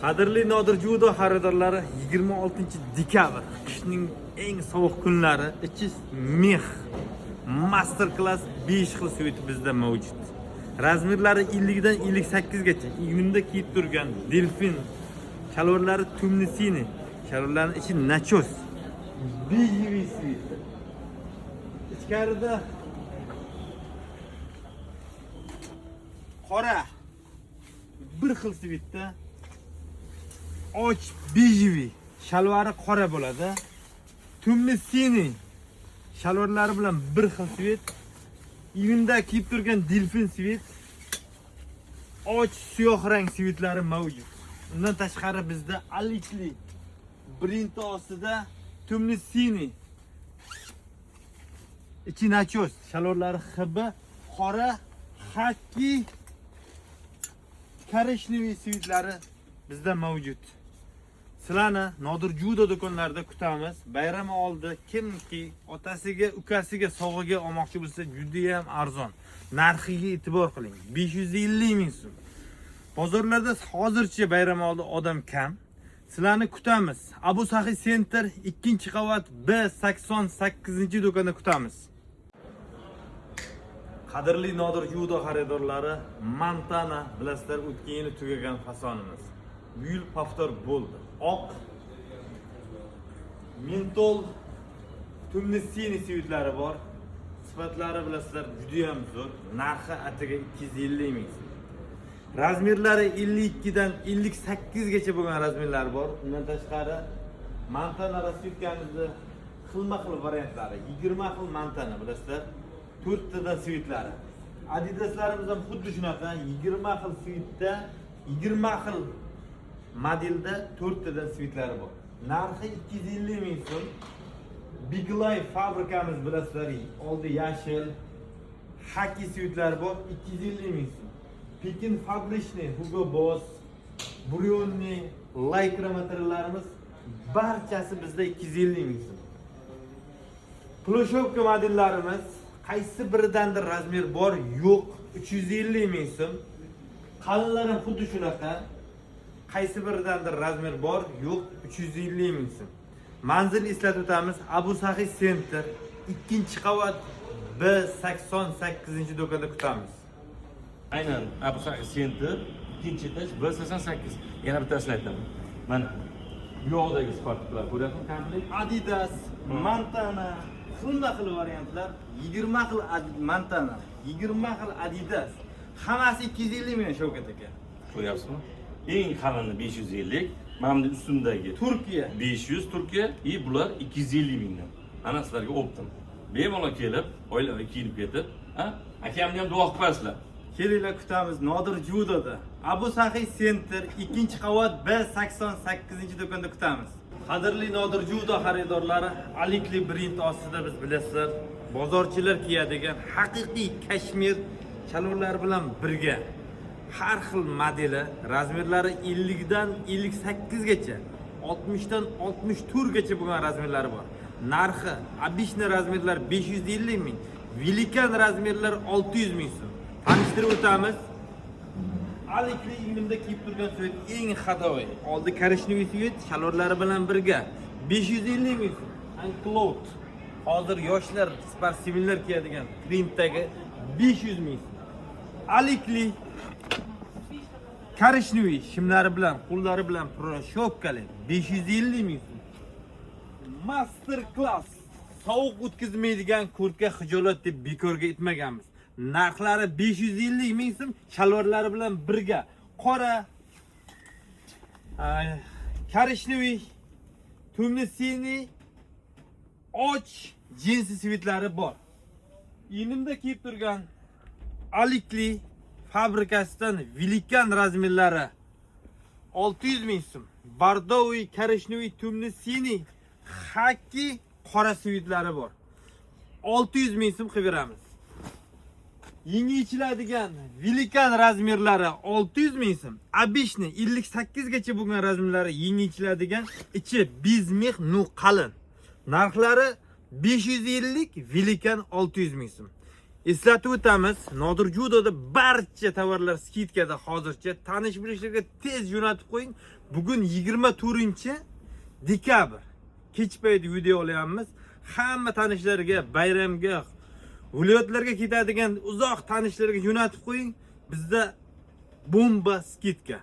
Qadrli Nodir Judo xaridorlari, 26 dekabr qishning eng sovuq kunlari ichi mix master class 5 xil svit bizda mavjud. Razmerlari 50 dan 58 gacha. Iyunda kiyib turgan delfin kalorlari tumnisini, kalorlarning ichi nachos. BGV svit. Ichkarida qora bir xil svitda och bejivi shalvari qora bo'ladi. Tumli sini shalvarlari bilan bir xil svit. Iyunda kiyib turgan delfin svit, och siyoh rang svitlari mavjud. Undan tashqari bizda alikli brinto ostida tumli sini ichi nachos shalvarlari hibi qora hakki korishneviy svitlari bizda mavjud. Sizlarni Nodir Judo do'konlarida kutamiz. Bayram oldi kimki otasiga, ukasiga sovg'aga olmoqchi bo'lsa, juda ham arzon. Narxiga e'tibor qiling. 550 ming so'm. Bozorlarda hozircha bayram oldi odam kam. Sizlarni kutamiz. Abu Sahiy Center 2-qavat B88 do'konda kutamiz. Qadrli Nodir Judo xaridorlari, Montana bilasizlar, o'tgan yili tugagan fasonimiz. Bu yil paftor bo'ldi. Oq mentol tumli sini svitlari bor. Sifatlari bilasizlar juda ham zo'r. Narxi atiga 250 ming. Razmerlari 52 dan 58 gacha bo'lgan razmerlar bor. Undan tashqari Montana rasvitkamizni xilma-xil variantlari, 20 xil Montana bilasizlar. 4 tadan svitlari. Adidaslarimiz ham xuddi shunaqa, 20 xil svitda, 20 xil modelda 4 tadan svitlari bor. Narxi 250 ming so'm. Big Life fabrikamiz bilasizlar, oldi yashil haki svitlari bor, 250 ming so'm. Pekin Fabrishni, Hugo Boss, Brioni, Lycra materiallarimiz barchasi bizda 250 ming so'm. Plushovka modellarimiz qaysi biridandir razmer bor, yo'q, 350 ming so'm. Qalinlari xuddi shunaqa. Qaysi biridandir razmer bor, yo'q, 350 ming so'm. Manzil eslatib o'tamiz, Abu Sahiy Center 2-qavat B88 do'konda kutamiz. Aynan Abu Sahiy Center 2-etaj B88. Yana bittasini aytaman. Mana bu yoqdagi sportlar ko'ryapsizmi? Komplet Adidas, Montana, xilma-xil variantlar, 20 xil Montana, 20 xil Adidas. Hammasi 250 ming Shavkat aka. ko'ryapsizmi? Eng qalini 550, mana bu ustimdagi Turkiya 500 Turkiya, bular 250 mingdan. Ana sizlarga optim. Bemalol kelib, oilaviy kiyinib ketib, akamni ham duo qilib qo'yasizlar. kelinglar kutamiz Nodir Judoda. Abu Sahiy Center 2-qavat B88 do'konda kutamiz. Qadrli Nodir Judo xaridorlari, alikli brend ostida biz bilasizlar, bozorchilar kiyadigan haqiqiy kashmir chalorlar bilan birga har xil modeli, razmerlari 50 dan 58 gacha, 60 dan 64 gacha bo'lgan razmerlari bor. Narxi обычный razmerlar 550 ming, velikan razmerlar 600 ming so'm. Tanishtirib o'tamiz. Alikli inglimda kiyib turgan svit eng xadovoy. Oldi korishneviy svit shalorlari bilan birga 550 ming so'm. Uncloud. Hozir yoshlar, sportsmenlar kiyadigan trenddagi 500 ming so'm. Alikli korishneviy shimlari bilan, qo'llari bilan proshopkali 550 ming so'm. Master class sovuq o'tkazmaydigan kurtka hijolat deb bekorga aytmaganmiz. Narxlari 550 ming so'm, shalvarlari bilan birga qora korishneviy tumli sini och jinsi svitlari bor. Yinimda kiyib turgan alikli fabrikasidan velikan razmerlari 600 ming so'm. Bardoviy korishneviy tumli sini haki qora svitlari bor. 600 ming so'm qilib beramiz. Yengil ichiladigan velikan razmerlari 600 ming so'm. Обычный 58 gacha bo'lgan razmerlari yengil ichiladigan, ichi bizmix nu qalin. Narxlari 550, velikan 600 ming so'm. Eslatib o'tamiz, Nodir Judoda barcha tovarlar skidkada hozircha. Tanish bilishlarga tez jo'natib qo'ying. Bugun 24-dekabr. Kech payti video olyapmiz. Hamma tanishlarga, bayramga, viloyatlarga ketadigan uzoq tanishlarga jo'natib qo'ying. Bizda bomba skidka.